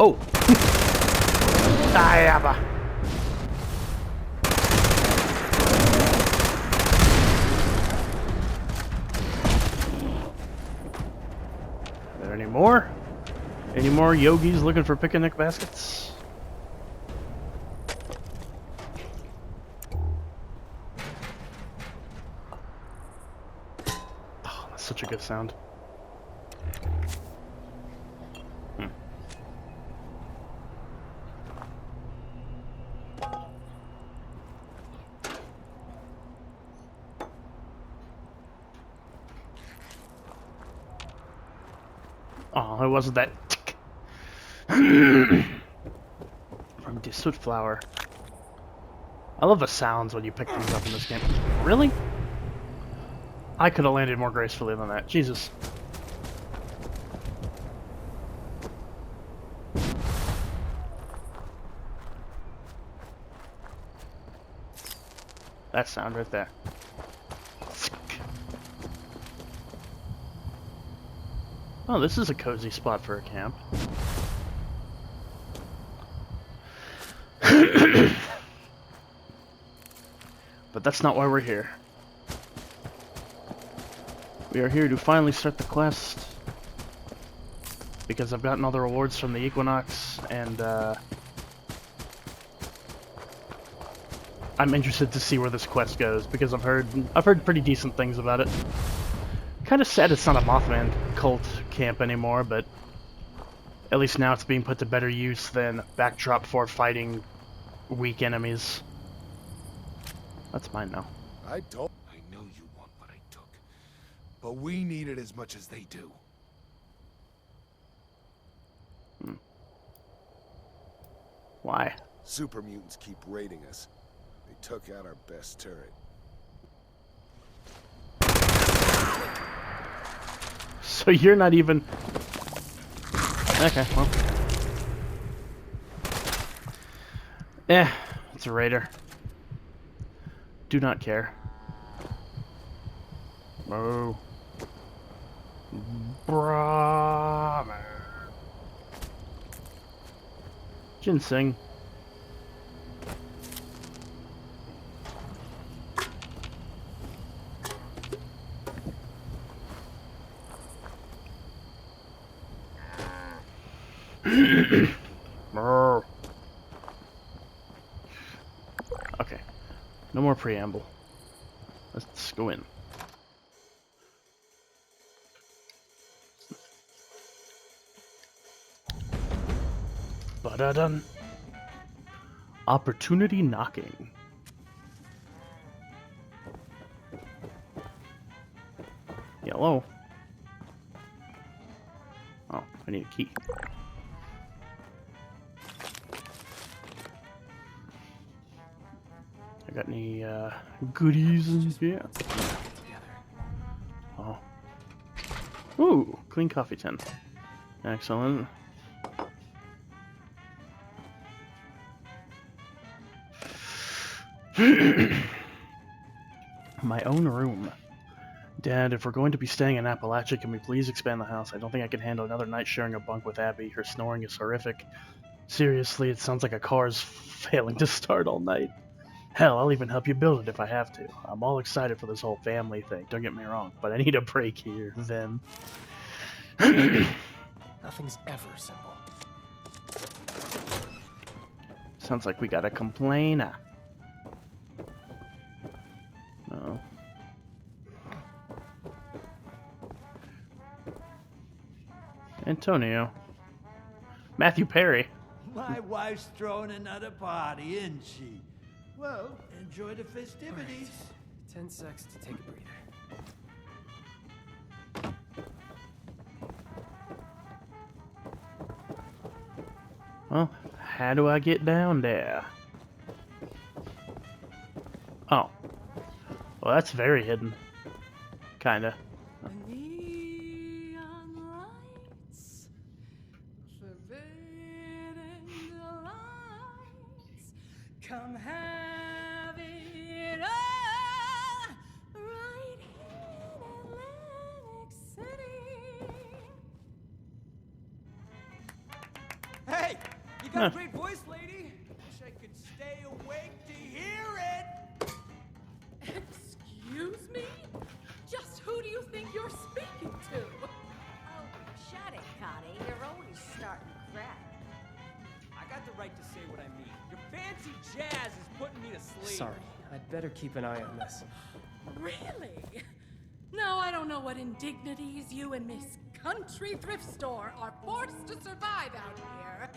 Oh! Diaba! Are there any more? Any more yogis looking for picnic baskets? Oh, that's such a good sound. Oh, it wasn't that tick. From Dissoot Flower. I love the sounds when you pick things up in this game. Really? I could have landed more gracefully than that. Jesus. That sound right there. Oh, this is a cozy spot for a camp. But that's not why we're here. We are here to finally start the quest. Because I've gotten all the rewards from the Equinox, and I'm interested to see where this quest goes, because I've heard pretty decent things about it. Kind of sad it's not a Mothman cult camp anymore, but at least now it's being put to better use than backdrop for fighting weak enemies. That's mine now. I know you want what I took, but we need it as much as they do. Why? Super mutants keep raiding us. They took out our best turret. So you're not even... Okay, well. Yeah, it's a raider. Do not care. Oh. Brahma. Ginseng. Okay. No more preamble. Let's go in. Ba-da-dun. Opportunity knocking. Yellow. Oh, I need a key. I got any goodies in here? Oh. Ooh, clean coffee tin. Excellent. My own room. Dad, if we're going to be staying in Appalachia, can we please expand the house? I don't think I can handle another night sharing a bunk with Abby. Her snoring is horrific. Seriously, it sounds like a car's failing to start all night. Hell, I'll even help you build it if I have to. I'm all excited for this whole family thing, don't get me wrong, but I need a break here, then. Nothing's ever simple. Sounds like we got a complainer. No. Antonio. Matthew Perry. My wife's throwing another party, isn't she? Well, enjoy the festivities. Right. 10 secs to take a breather. Well, how do I get down there? Oh. Well, that's very hidden. Kinda. Neon lights, forbidden lights, come have it all, right here in Atlantic City. Hey, You got a great voice, lady. Wish I could stay awake to hear it. Excuse me? Just who do you think you're speaking to? Oh, shut it, Connie. You're always starting crap. I got the right to say what I mean. Your fancy jazz is putting me to sleep. Sorry, I'd better keep an eye on this. Really? Now I don't know what indignities you and Miss Country Thrift Store are forced to survive out here.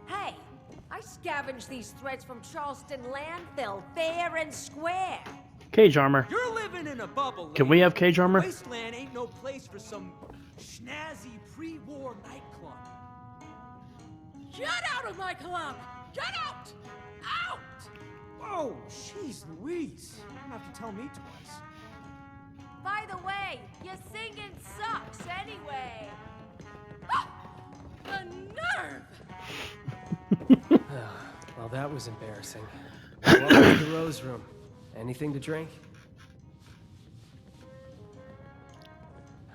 Hey, I scavenged these threads from Charleston landfill, fair and square. Cage armor. You're living in a bubble. Can we have cage armor? Wasteland ain't no place for some snazzy pre-war nightclub. Get out of my club! Get out! Out! Whoa, jeez Louise. You don't have to tell me twice. By the way, your singing sucks anyway. Ah! The nerve! Well, that was embarrassing. Welcome to the Rose Room. Anything to drink?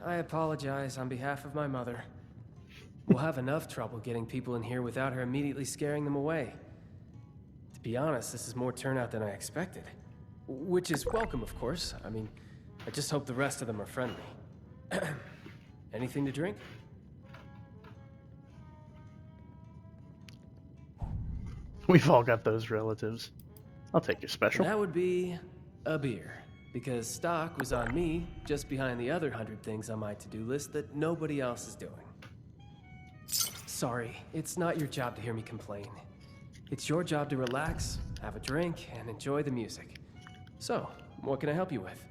I apologize on behalf of my mother. We'll have enough trouble getting people in here without her immediately scaring them away. To be honest, this is more turnout than I expected. Which is welcome, of course. I mean, I just hope the rest of them are friendly. Anything to drink? We've all got those relatives. I'll take your special. That would be a beer. Because stock was on me, just behind the other 100 things on my to-do list that nobody else is doing. Sorry, it's not your job to hear me complain. It's your job to relax, have a drink, and enjoy the music. So, what can I help you with?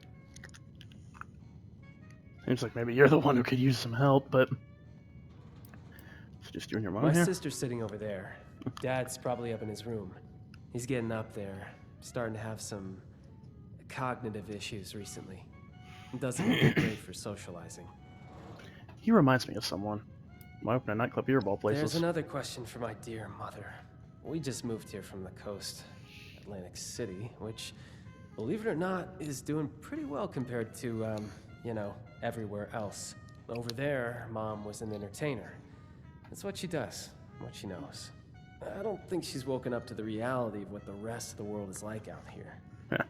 Seems like maybe you're the one who could use some help, but... It's just you and your mom My here? sister's sitting over there. Dad's probably up in his room. He's getting up there, starting to have some cognitive issues recently. Doesn't look great for socializing. He reminds me of someone. Might open a nightclub here of all places. There's another question for my dear mother. We just moved here from the coast, Atlantic City, which, believe it or not, is doing pretty well compared to, you know, everywhere else. Over there, Mom was an entertainer. That's what she does, what she knows. I don't think she's woken up to the reality of what the rest of the world is like out here. Yeah.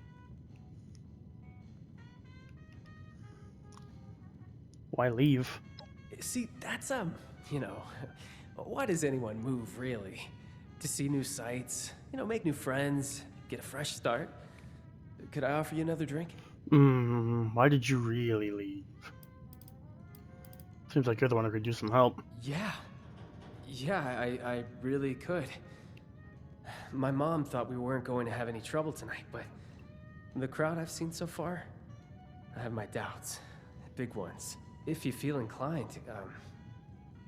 Why leave? See, that's, you know, why does anyone move, really? To see new sights, you know, make new friends, get a fresh start. Could I offer you another drink? Why did you really leave? Seems like you're the one who could use some help. Yeah. Yeah, I really could. My mom thought we weren't going to have any trouble tonight, but the crowd I've seen so far, I have my doubts. Big ones. If you feel inclined,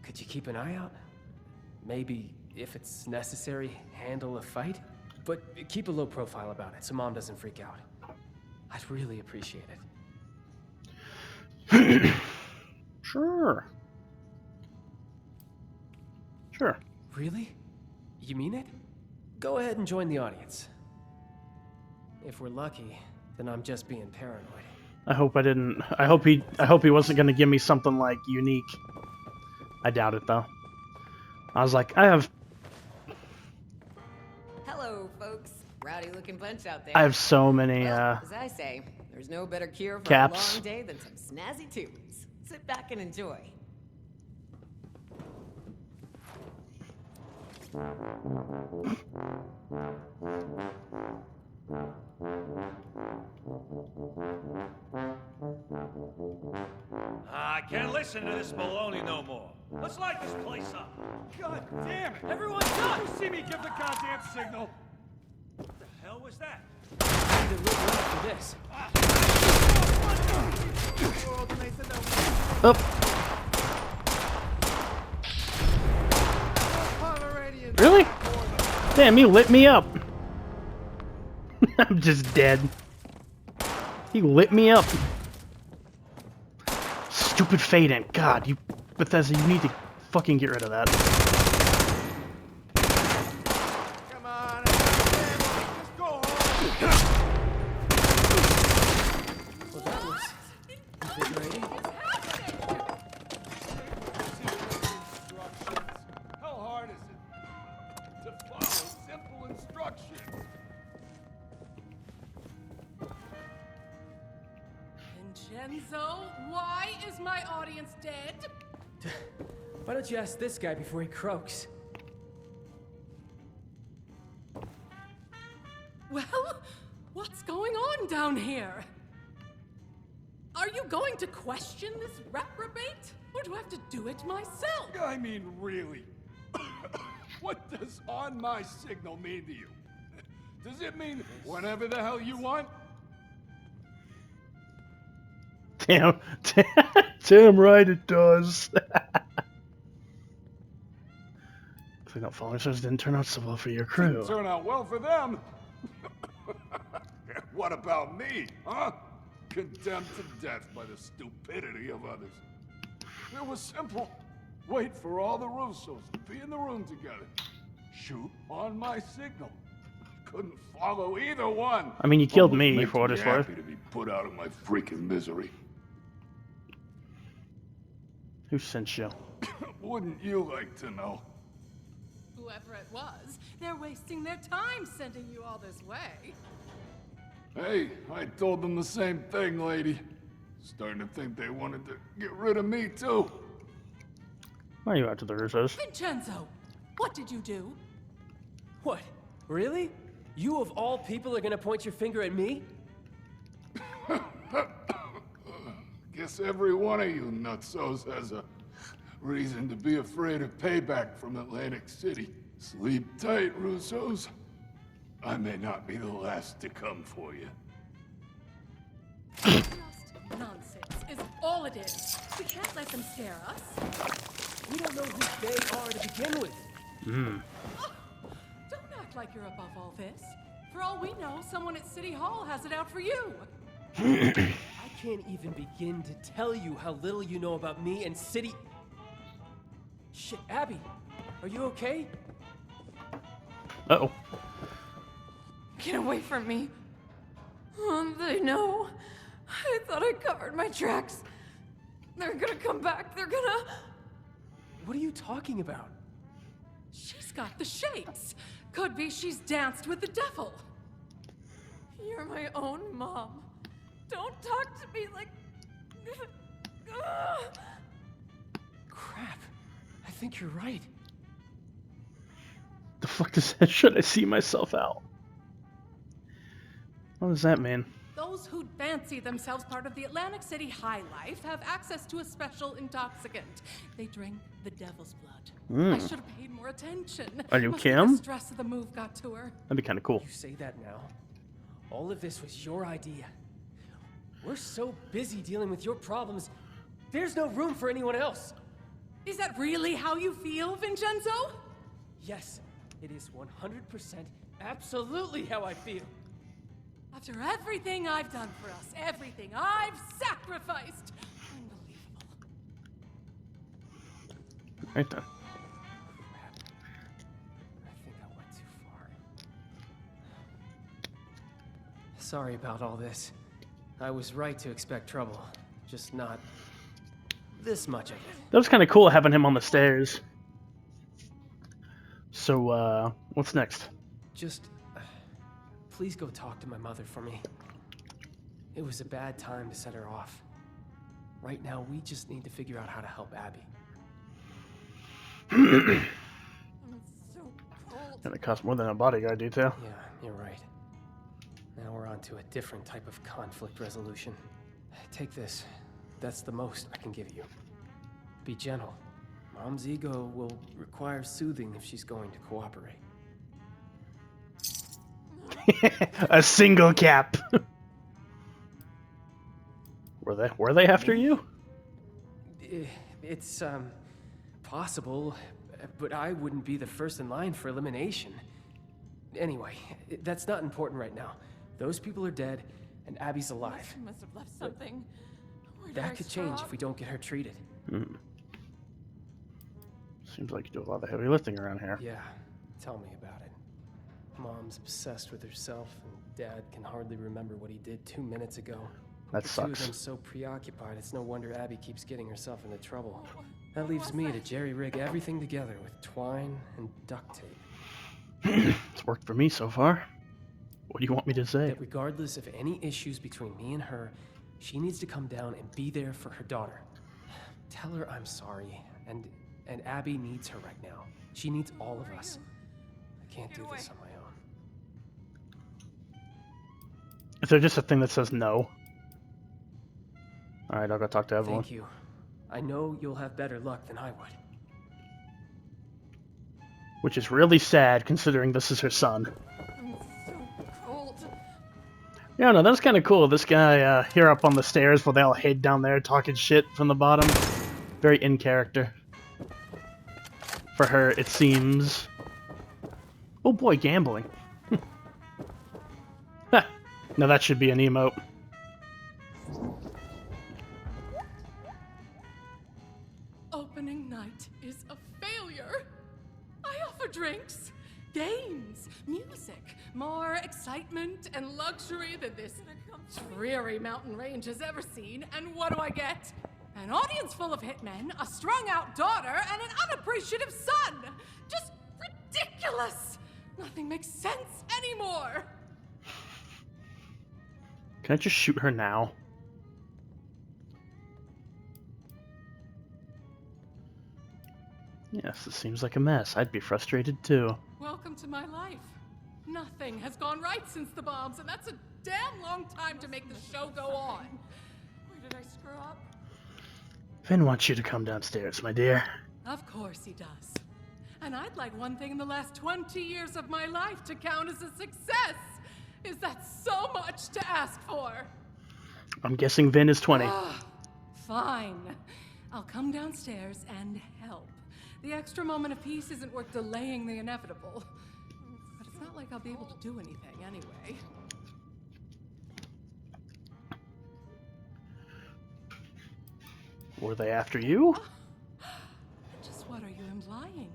could you keep an eye out? Maybe, if it's necessary, handle a fight? But keep a low profile about it so Mom doesn't freak out. I'd really appreciate it. Sure. Sure. Really? You mean it? Go ahead and join the audience. If we're lucky, then I'm just being paranoid. I hope he wasn't gonna give me something like unique. I doubt it though. I was like, Hello, folks. Rowdy looking bunch out there. I have so many Well, as I say, there's no better cure for caps. a long day than some snazzy tunes. Sit back and enjoy. I can't listen to this baloney no more. Let's light this place up. God damn it! Everyone stop! You see me give the goddamn signal? What the hell was that? They're looking out for this. Up. Really? Damn, you lit me up. I'm just dead. He lit me up. Stupid fade-in. God, you Bethesda, you need to fucking get rid of that. Come on, just go home. Well, that was invigorating. simple instructions. Vincenzo, why is my audience dead? Why don't you ask this guy before he croaks? Well, what's going on down here? Are you going to question this reprobate? Or do I have to do it myself? I mean, really? What does on my signal mean to you? Does it mean whenever the hell you want? Damn, damn right it does. Clean up falling stars didn't turn out so well for your crew. Didn't turn out well for them. What about me, huh? Condemned to death by the stupidity of others. It was simple. Wait for all the Russos to be in the room together. Shoot on my signal. Couldn't follow either one. I mean, you killed Almost me makes for what me it's worth. happy to be put out of my freaking misery. Who sent you? Wouldn't you like to know? Whoever it was, they're wasting their time sending you all this way. Hey, I told them the same thing, lady. Starting to think they wanted to get rid of me, too. Why are you out to the Russos? Vincenzo, what did you do? What? Really? You of all people are gonna point your finger at me? Guess every one of you nutsos has a reason to be afraid of payback from Atlantic City. Sleep tight, Russos. I may not be the last to come for you. Just nonsense is all it is. We can't let them scare us. We don't know who they are to begin with. Don't act like you're above all this. For all we know, someone at City Hall has it out for you. I can't even begin to tell you how little you know about me and City... Shit, Abby, are you okay? Uh-oh. Get away from me. They know. I thought I covered my tracks. They're gonna come back. They're gonna... What are you talking about? She's got the shakes. Could be she's danced with the devil. You're my own mom. Don't talk to me like... Crap, I think you're right. The fuck does that? Should I see myself out? What does that mean? Those who fancy themselves part of the Atlantic City high life have access to a special intoxicant. They drink the devil's blood. I should have paid more attention. Are you Must be Kim? The stress of the move got to her. That'd be kind of cool. You say that now. All of this was your idea. We're so busy dealing with your problems, there's no room for anyone else. Is that really how you feel, Vincenzo? Yes, it is 100% absolutely how I feel. After everything I've done for us, everything I've sacrificed. Unbelievable. Right then. I think I went too far. Sorry about all this. I was right to expect trouble, just not this much of it. That was kind of cool having him on the stairs. So, what's next? Just, please go talk to my mother for me. It was a bad time to set her off. Right now, we just need to figure out how to help Abby. I'm so cold. Gonna cost more than a bodyguard detail. Yeah, you're right. Now we're on to a different type of conflict resolution. Take this. That's the most I can give you. Be gentle. Mom's ego will require soothing if she's going to cooperate. A single cap. Were they after you? It's, possible, but I wouldn't be the first in line for elimination. Anyway, that's not important right now. Those people are dead, and Abby's alive. She must have left something. Where did I That could change stop? if we don't get her treated. Seems like you do a lot of heavy lifting around here. Yeah, tell me about it. Mom's obsessed with herself, and Dad can hardly remember what he did 2 minutes ago. That The two of sucks. them so preoccupied, it's no wonder Abby keeps getting herself into trouble. That leaves me to jerry-rig everything together with twine and duct tape. It's worked for me so far. What do you want me to say? That regardless of any issues between me and her, she needs to come down and be there for her daughter. Tell her I'm sorry, and Abby needs her right now. She needs all of us. I can't do this on my own. Is there just a thing that says no? Alright, I'll go talk to Evelyn. Thank you. I know you'll have better luck than I would. Which is really sad, considering this is her son. I'm so cold. Yeah, no, that's kind of cool. This guy here up on the stairs while they all hid down there talking shit from the bottom. Very in character. For her, it seems. Oh boy, gambling. Now that should be an emote. Opening night is a failure. I offer drinks, games, music, more excitement and luxury than this dreary mountain range has ever seen. And what do I get? An audience full of hitmen, a strung-out daughter, and an unappreciative son. Just ridiculous. Nothing makes sense anymore. Can I just shoot her now? Yes, this seems like a mess. I'd be frustrated too. Welcome to my life. Nothing has gone right since the bombs, and that's a damn long time to make the show go on. Where did I screw up? Finn wants you to come downstairs, my dear. Of course he does. And I'd like one thing in the last 20 years of my life to count as a success. Is that so much to ask for? I'm guessing Vin is 20. Fine. I'll come downstairs and help. The extra moment of peace isn't worth delaying the inevitable. But it's not like I'll be able to do anything anyway. Were they after you? Just what are you implying?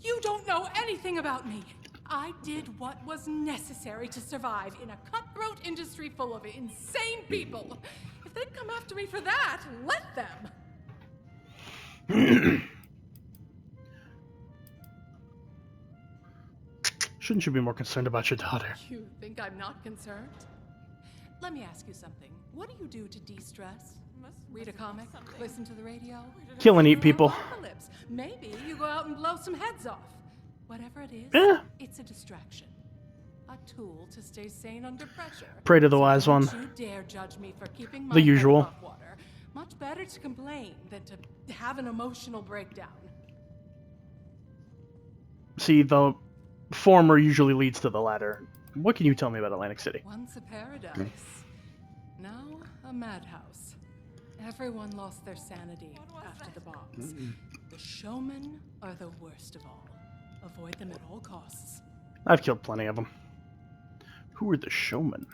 You don't know anything about me. I did what was necessary to survive in a cutthroat industry full of insane people. If they'd come after me for that, let them. Shouldn't you be more concerned about your daughter? You think I'm not concerned? Let me ask you something. What do you do to de-stress? Read a comic? Listen to the radio? Kill and eat people. Apocalypse. Maybe you go out and blow some heads off. Whatever it is, it's a distraction. A tool to stay sane under pressure. Pray to the wise one. Don't you dare judge me for keeping my The head usual. above water. Much better to complain than to have an emotional breakdown. See, the former usually leads to the latter. What can you tell me about Atlantic City? Once a paradise, now a madhouse. Everyone lost their sanity after the bombs. The showmen are the worst of all. Avoid them at all costs. I've killed plenty of them. Who are the showmen?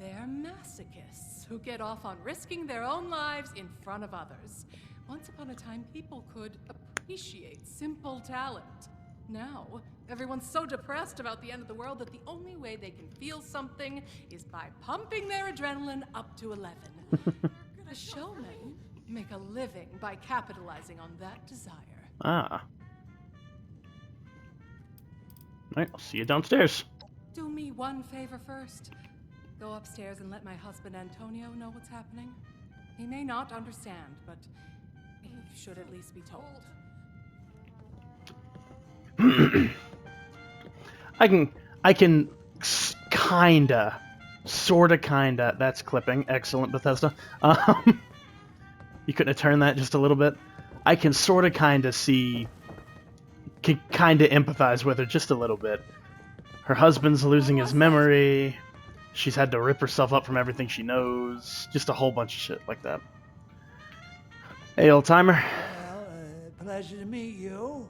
They're masochists who get off on risking their own lives in front of others. Once upon a time, people could appreciate simple talent. Now, everyone's so depressed about the end of the world that the only way they can feel something is by pumping their adrenaline up to 11. The showmen make a living by capitalizing on that desire. Ah. Alright, I'll see you downstairs. Do me one favor first. Go upstairs and let my husband Antonio know what's happening. He may not understand, but he should at least be told. I can kinda, sorta kinda, that's clipping, excellent Bethesda. You couldn't have turned that just a little bit? I can sorta kinda see, can kinda empathize with her just a little bit. Her husband's losing his memory, she's had to rip herself up from everything she knows, just a whole bunch of shit like that. Hey, old timer. Well, pleasure to meet you.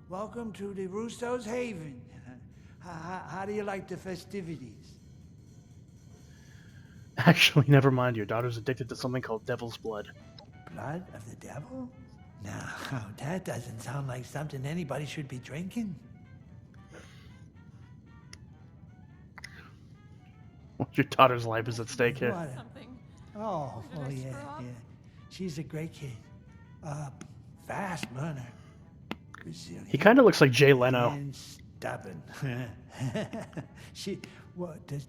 Welcome to the Russo's Haven. How do you like the festivities? Actually, never mind, your daughter's addicted to something called devil's blood. Blood of the devil? No, that doesn't sound like something anybody should be drinking. Your daughter's life is at stake here. What? Oh, yeah. She's a great kid. Fast learner. Resilient. He kind of looks like Jay Leno. And stubborn. What, does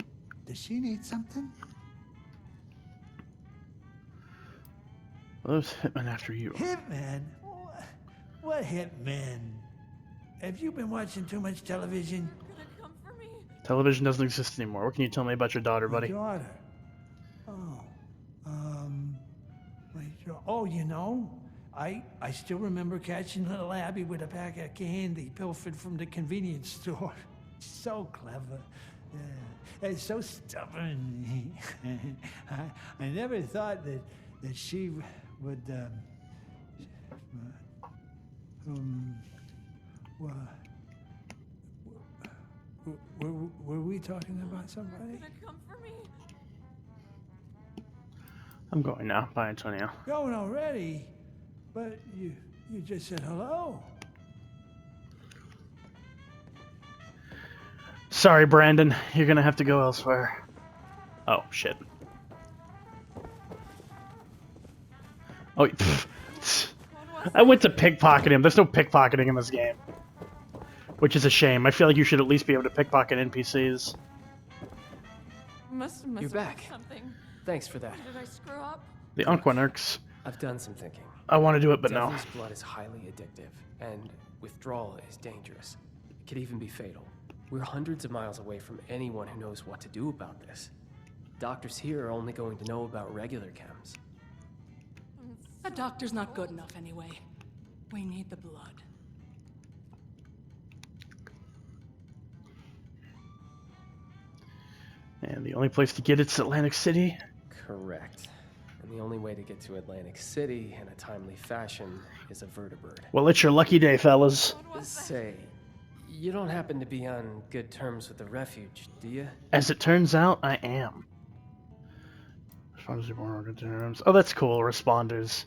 she need something? Well, there's Hitman after you. Hitman? What hitman? Have you been watching too much television? You're gonna come for me? Television doesn't exist anymore. What can you tell me about your daughter, My buddy? daughter. Oh. Oh, you know, I still remember catching little Abby with a pack of candy pilfered from the convenience store. So clever. And so stubborn. I never thought that she would, were we talking about somebody? You're gonna come for me? I'm going now. Bye, Antonio. Going already? But you just said hello. Sorry, Brandon. You're gonna have to go elsewhere. Oh, shit. Oh, I went to pickpocket him. There's no pickpocketing in this game. Which is a shame. I feel like you should at least be able to pickpocket NPCs. Must You're back. Something. Thanks for that. Did I screw up? The Unquanurks. I've done some thinking. I want to do it, but no. Devil's blood is highly addictive, and withdrawal is dangerous. It could even be fatal. We're hundreds of miles away from anyone who knows what to do about this. Doctors here are only going to know about regular chems. A doctor's not good enough anyway. We need the blood. And the only place to get it's Atlantic City. Correct. And the only way to get to Atlantic City in a timely fashion is a vertibird. Well, it's your lucky day, fellas. Say, you don't happen to be on good terms with the refuge, do you? As it turns out, I am. Responders are more on good terms. Oh, that's cool. Responders.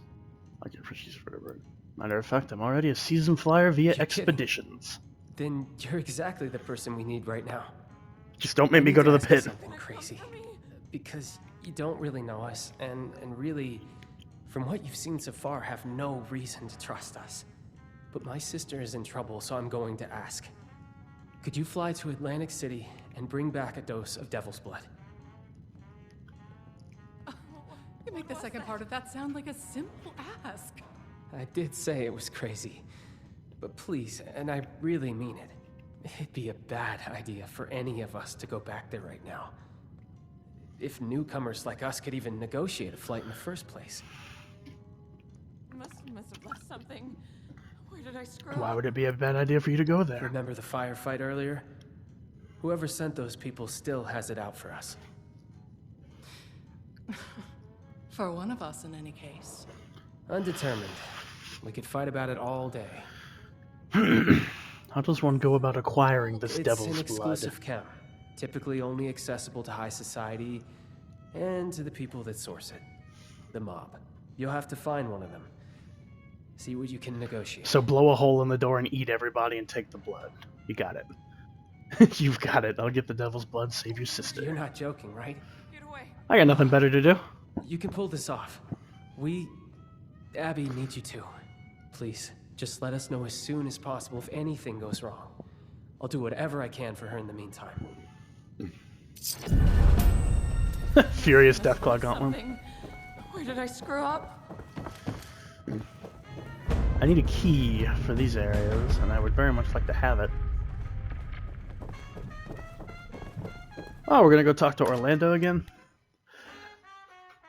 I'll get for she's vertibird. Matter of fact, I'm already a season flyer via You're expeditions. Then you're exactly the person we need right now. Just don't make me go to the Ask you pit. Something crazy. Because you don't really know us, and really, from what you've seen so far, have no reason to trust us. But my sister is in trouble, so I'm going to ask. Could you fly to Atlantic City and bring back a dose of Devil's Blood? You make the second part of that sound like a simple ask. I did say it was crazy. But please, and I really mean it, it'd be a bad idea for any of us to go back there right now. If newcomers like us could even negotiate a flight in the first place. Must have left something. Where did I screw Why up? would it be a bad idea for you to go there? Remember the firefight earlier? Whoever sent those people still has it out for us. For one of us, in any case. Undetermined. We could fight about it all day. How does one go about acquiring this It's devil's an blood? exclusive chem, typically only accessible to high society and to the people that source it, the mob. You'll have to find one of them. See what you can negotiate. So blow a hole in the door and eat everybody and take the blood. You got it. You've got it. I'll get the devil's blood, save your sister. You're not joking, right? Get away. I got nothing better to do. You can pull this off. Abby needs you to. Please, just let us know as soon as possible if anything goes wrong. I'll do whatever I can for her in the meantime. Furious Deathclaw Gauntlet. Something. Where did I screw up? I need a key for these areas, and I would very much like to have it. Oh, we're gonna go talk to Orlando again?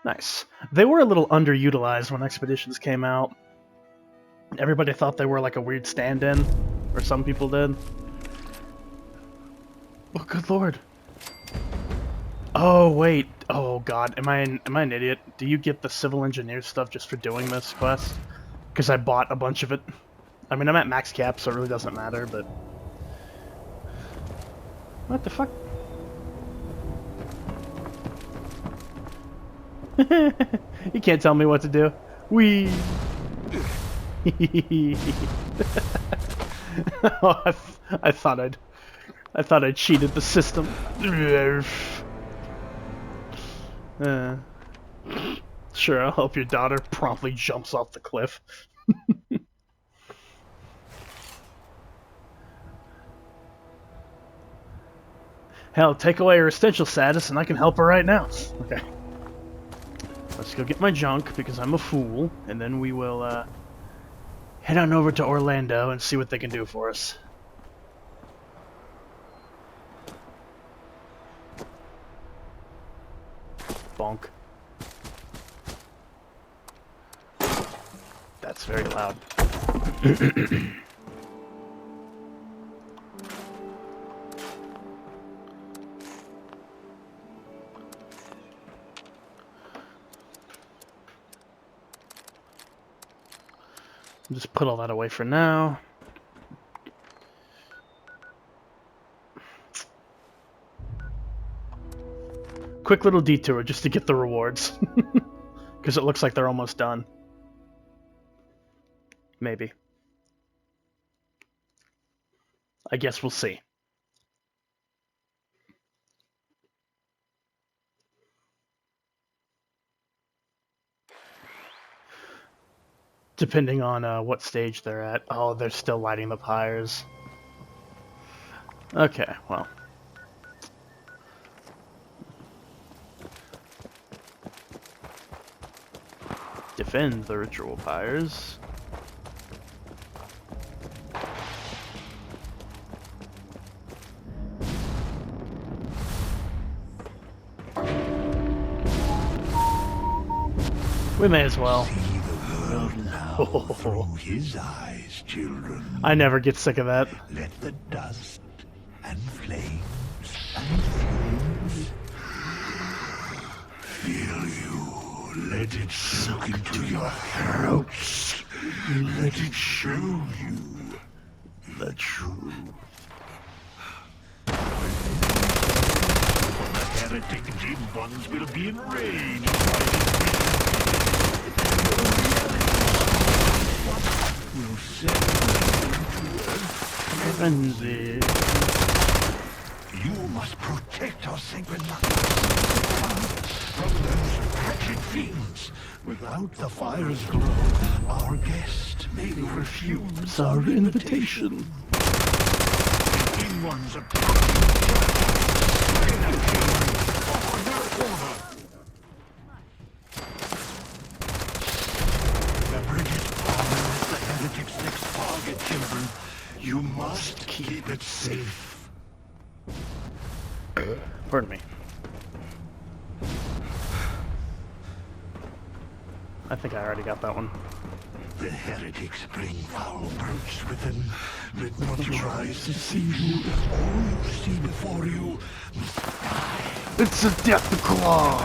Nice. They were a little underutilized when Expeditions came out. Everybody thought they were like a weird stand-in, or some people did. Oh, good lord. Oh, wait. Oh, God. Am I an idiot? Do you get the civil engineer stuff just for doing this quest? Because I bought a bunch of it. I mean, I'm at max cap, so it really doesn't matter, but... What the fuck? You can't tell me what to do. Wee. Oh, I thought I'd cheated the system. Sure, I'll help your daughter. Promptly jumps off the cliff. Hell, take away her essential status and I can help her right now. Okay. Let's go get my junk because I'm a fool, and then we will head on over to Orlando and see what they can do for us. Bonk. That's very loud. Just put all that away for now. Quick little detour just to get the rewards. Because it looks like they're almost done. Maybe. I guess we'll see. Depending on what stage they're at. Oh, they're still lighting the pyres. Okay, well. Defend the ritual pyres. We may as well. Through his eyes, children. I never get sick of that. Let the dust and flames and fumes fill you. Let it soak into your throats. Let it show you the truth. The heretic dim ones will be enraged will set frenzy. You must protect our sacred lands from those wretched fiends. Without the fire's glow, our guest may refuse our invitation. The dim ones children, you must keep it safe. Pardon me. I think I already got that one. The heretics bring foul brutes with them. Let not your eyes deceive you. All you see before you must die. It's a death claw!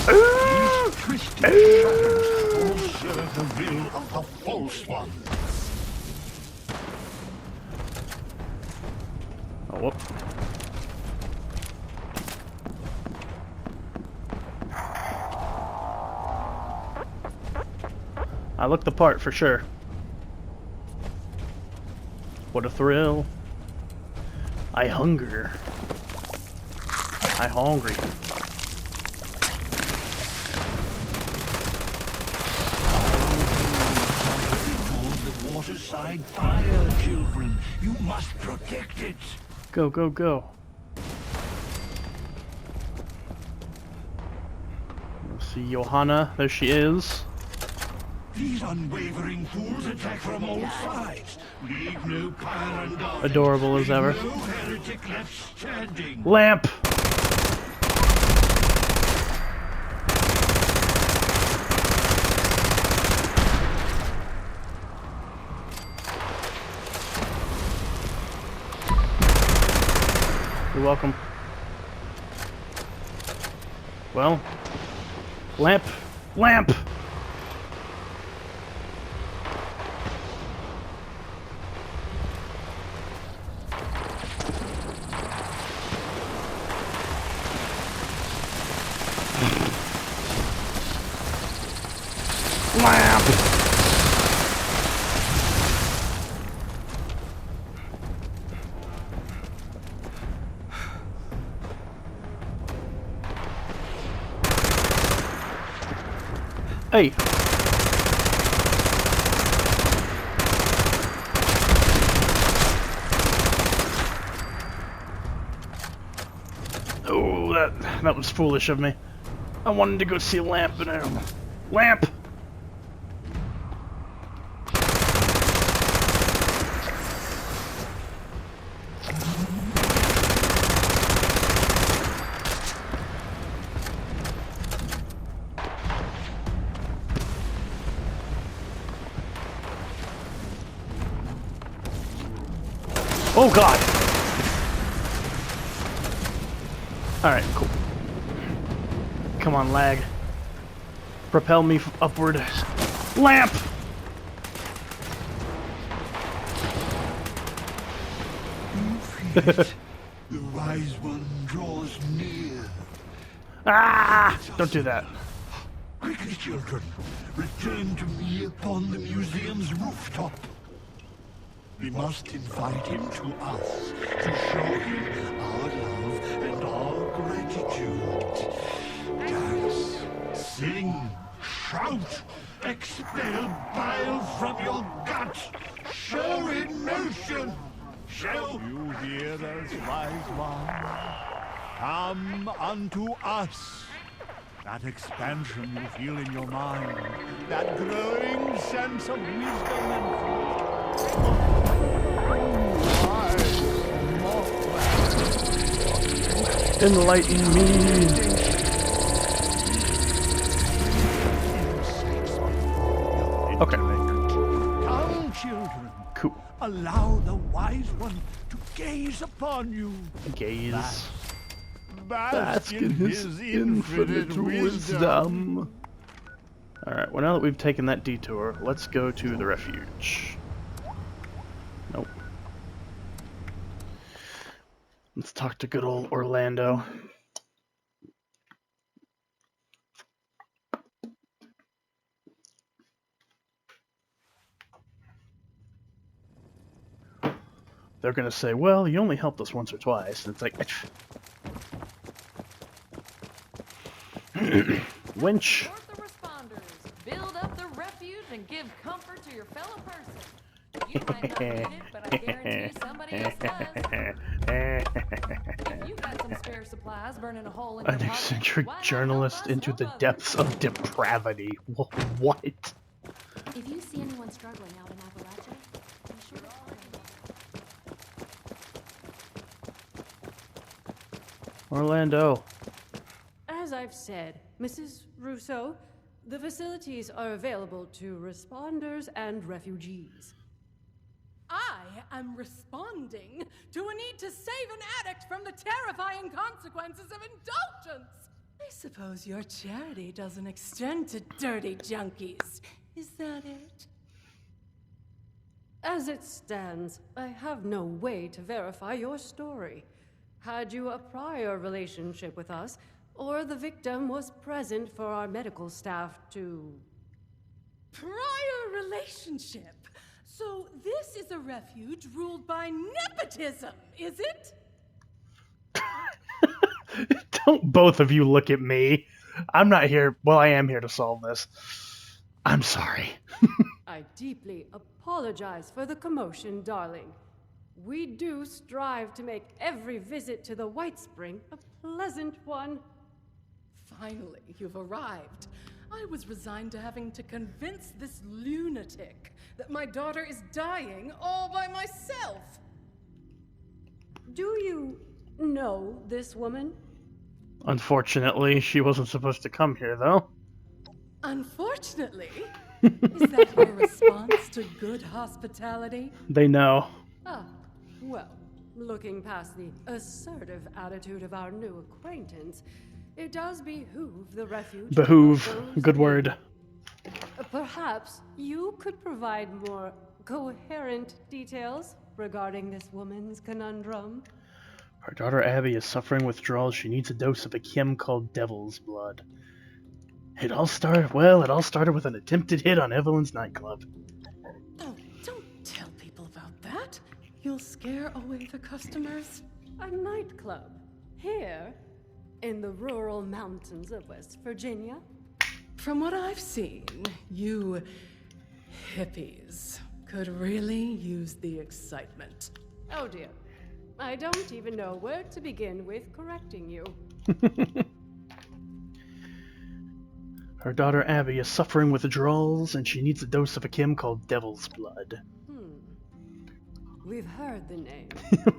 These twisted shadows all serve the will of the false one. Oh, whoop. I look the part for sure. What a thrill. I hunger. I hungry. The waterside fire, children. You must protect it. Go, go, go. Let's see Johanna. There she is. These unwavering fools attack from all sides. Leave no pyre undone. Adorable as ever. No heretic left standing. Lamp! You're welcome. Well, lamp, lamp! Lamp! Hey! that was foolish of me. I wanted to go see Lamp and Lamp! Oh god! Alright, cool. Come on, lag. Propel me upward. Lamp! The wise one draws near. Ah! Don't do that. Quickly, children, return to me upon the museum's rooftop. We must invite him to us to show him our love and our gratitude. Dance, sing, shout, expel bile from your guts, show emotion. Show. You hear us, wise one? Come unto us. That expansion you feel in your mind, that growing sense of wisdom and Enlighten me. Okay. Come, children. Cool. Allow the wise one to gaze upon you. Gaze. Bask in his infinite wisdom. Alright, well now that we've taken that detour, let's go to the refuge. Nope. Let's talk to good old Orlando. They're gonna say, well, you only helped us once or twice. And it's like, winch. Support the responders, build up the refuge, and give comfort to your fellow person. You might not need it, but I guarantee somebody else does. If you got some spare supplies burning a hole in your An pocket, eccentric why not journalist help us into help the others? depths of depravity. What? If you see anyone struggling out in Appalachia, be sure to call them. Orlando. As I've said, Mrs. Russo, the facilities are available to responders and refugees. I am responding to a need to save an addict from the terrifying consequences of indulgence. I suppose your charity doesn't extend to dirty junkies. Is that it? As it stands, I have no way to verify your story. Had you a prior relationship with us, or the victim was present for our medical staff to... Prior relationship. So this is a refuge ruled by nepotism, is it? Don't both of you look at me. I'm not here. Well, I am here to solve this. I'm sorry. I deeply apologize for the commotion, darling. We do strive to make every visit to the White Spring a pleasant one. Finally, you've arrived. I was resigned to having to convince this lunatic that my daughter is dying all by myself. Do you know this woman? Unfortunately, she wasn't supposed to come here, though. Unfortunately? Is that your response to good hospitality? They know. Ah, well, looking past the assertive attitude of our new acquaintance, it does behoove the refuge. Behoove. those Good who- word. Perhaps you could provide more coherent details regarding this woman's conundrum. Our daughter Abby is suffering withdrawal. She needs a dose of a chem called Devil's Blood. It all started with an attempted hit on Evelyn's nightclub. Oh, don't tell people about that. You'll scare away the customers. A nightclub? Here? In the rural mountains of West Virginia? From what I've seen, you hippies could really use the excitement. Oh dear. I don't even know where to begin with correcting you. Her daughter Abby is suffering withdrawals, and she needs a dose of a chem called Devil's Blood. We've heard the name.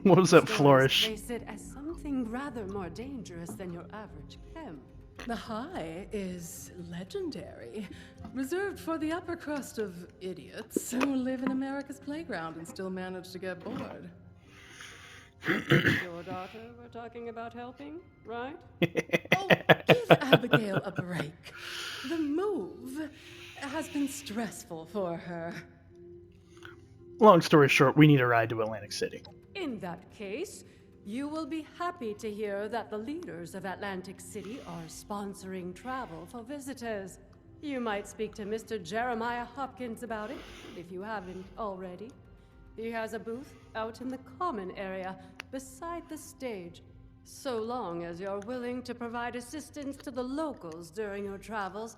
What was that Stories flourish? place it as something rather more dangerous than your average chem. The high is legendary, reserved for the upper crust of idiots who live in America's playground and still manage to get bored. Your daughter we're talking about helping, right? Oh, give Abigail a break. The move has been stressful for her. Long story short, we need a ride to Atlantic City. In that case, you will be happy to hear that the leaders of Atlantic City are sponsoring travel for visitors. You might speak to Mr. Jeremiah Hopkins about it, if you haven't already. He has a booth out in the common area, beside the stage. So long as you're willing to provide assistance to the locals during your travels,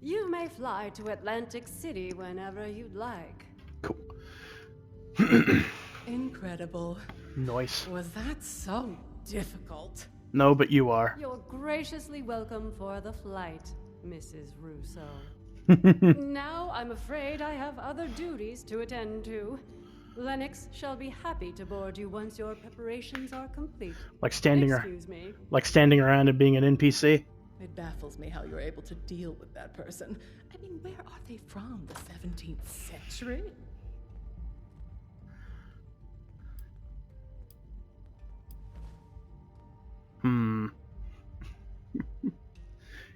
you may fly to Atlantic City whenever you'd like. Cool. Incredible. Nice. Was that so difficult? No, but you are. You're graciously welcome for the flight, Mrs. Russo. Now, I'm afraid I have other duties to attend to. Lennox shall be happy to board you once your preparations are complete. Like standing Excuse me. Like standing around and being an NPC. It baffles me how you're able to deal with that person. I mean, where are they from? The 17th century?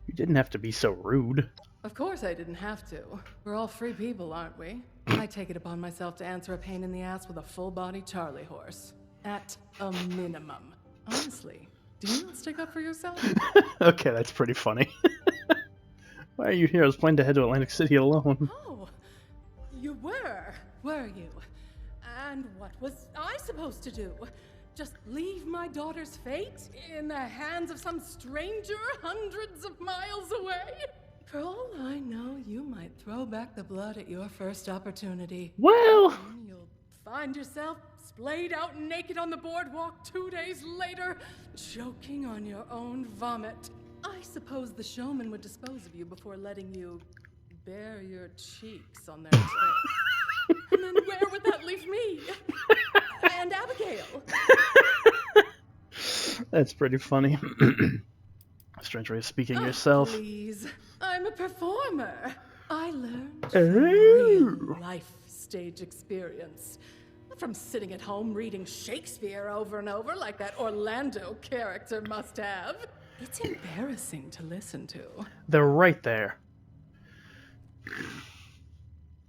You didn't have to be so rude. Of course I didn't have to. We're all free people, aren't we? I take it upon myself to answer a pain in the ass with a full-body Charlie horse. At a minimum. Honestly, do you not stick up for yourself? Okay, that's pretty funny. Why are you here? I was planning to head to Atlantic City alone. Oh, you were you? And what was I supposed to do? Just leave my daughter's fate in the hands of some stranger hundreds of miles away? For all I know, you might throw back the blood at your first opportunity. Well, And you'll find yourself splayed out naked on the boardwalk 2 days later, choking on your own vomit. I suppose the showman would dispose of you before letting you bare your cheeks on their turf. And then where would that leave me? And Abigail? that's pretty funny. Strange way of speaking yourself. Please, I'm a performer. I learned Oh. real life stage experience. Not from sitting at home reading Shakespeare over and over like that Orlando character must have. It's embarrassing to listen to. They're right there.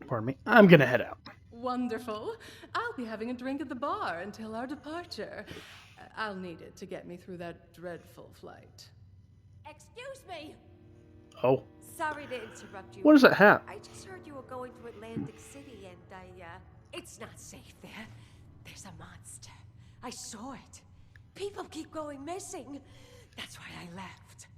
Pardon me. I'm gonna head out. Wonderful. I'll be having a drink at the bar until our departure. I'll need it to get me through that dreadful flight. Excuse me. Oh. Sorry to interrupt you. What is that hat? I just heard you were going to Atlantic City, and it's not safe there. There's a monster. I saw it. People keep going missing. That's why I left.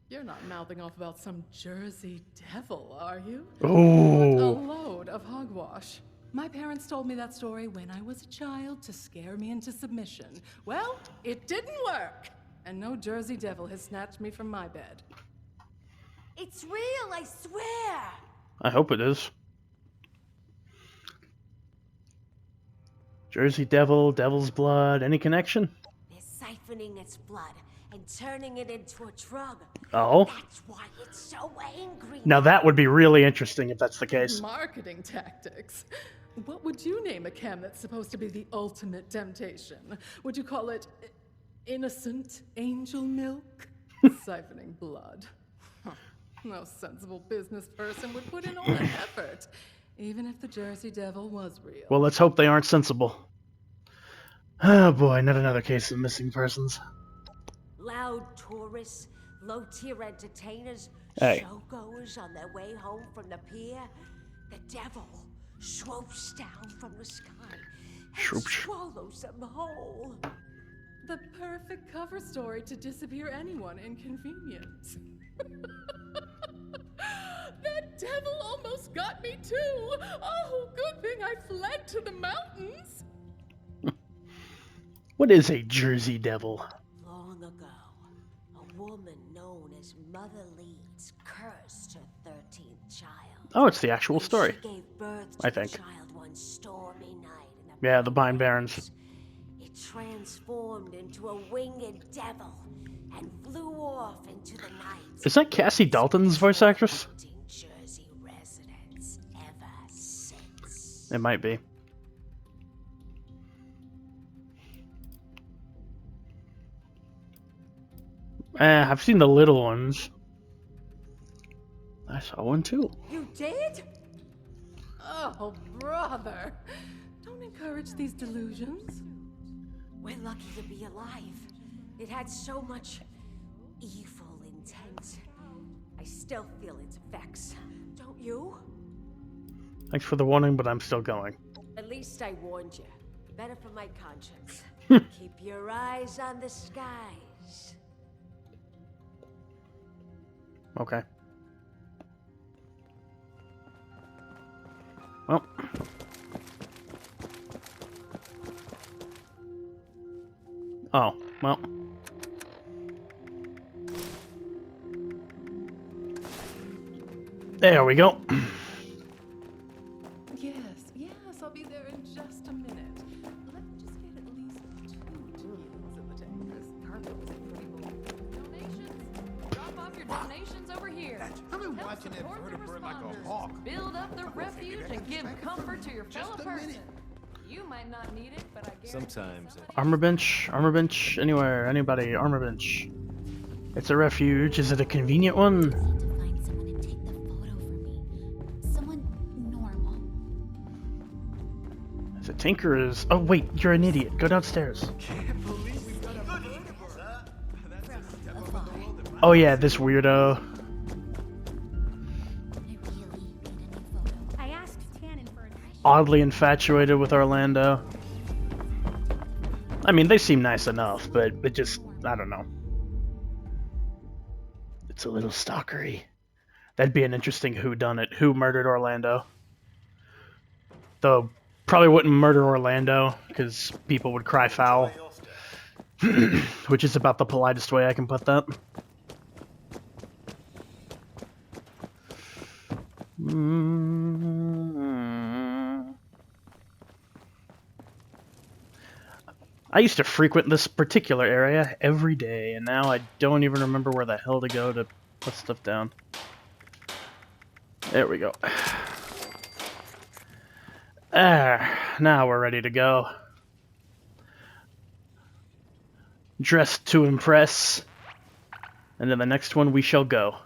You're not mouthing off about some Jersey devil, are you? Oh. What a load of hogwash. My parents told me that story when I was a child to scare me into submission. Well, it didn't work. And no Jersey devil has snatched me from my bed. It's real, I swear. I hope it is. Jersey Devil, Devil's Blood, any connection? They're siphoning its blood and turning it into a drug. Oh? That's why it's so angry. Now that would be really interesting if that's the case. Marketing tactics. What would you name a chem that's supposed to be the ultimate temptation? Would you call it innocent angel milk? Siphoning blood. Huh. No sensible business person would put in all that effort, even if the Jersey Devil was real. Well, let's hope they aren't sensible. Oh boy, not another case of missing persons. Loud tourists, low-tier entertainers, Hey. showgoers on their way home from the pier. The devil swoops down from the sky and Swoosh. swallows them whole. The perfect cover story to disappear anyone inconvenience. That devil almost got me too. Oh, good thing I fled to the mountains. What is a Jersey Devil? Long ago, a woman known as Mother Leeds cursed her 13th child. Oh, it's the actual story. She gave birth I to think. the child one stormy night in Yeah, the Pine Barrens. It transformed into a winged devil and flew off into the night. Is that Cassie Dalton's voice actress? Jersey residents ever since. It might be. I've seen the little ones. I saw one too. You did? Oh, brother. Don't encourage these delusions. We're lucky to be alive. It had so much evil intent. I still feel its effects. Don't you? Thanks for the warning, but I'm still going. At least I warned you. Better for my conscience. Keep your eyes on the skies. Okay. Well. Oh, well. There we go. Yes, I'll be there in just a minute. Let me just get at least 2 tequila in the tank. This carpet was incredible. Donations? Drop off your donations over here. I've been Help watching that support the vertebrate like a responders. hawk. Build up the refuge and give comfort to your fellow person. You might not need it, but I guarantee Sometimes. Armor bench, anywhere, anybody, armor bench. It's a refuge. Is it a convenient one? Find someone to take the photo for me. Someone normal. Is it Tinker? Is oh wait, you're an idiot. Go downstairs. Oh yeah, this weirdo. I asked Tannen for advice. Oddly infatuated with Orlando. I mean, they seem nice enough, but it just, I don't know. It's a little stalkery. That'd be an interesting whodunit. Who murdered Orlando? Though, probably wouldn't murder Orlando, because people would cry foul. Which is about the politest way I can put that. I used to frequent this particular area every day, and now I don't even remember where the hell to go to put stuff down. There we go. Now we're ready to go. Dressed to impress. And then the next one we shall go.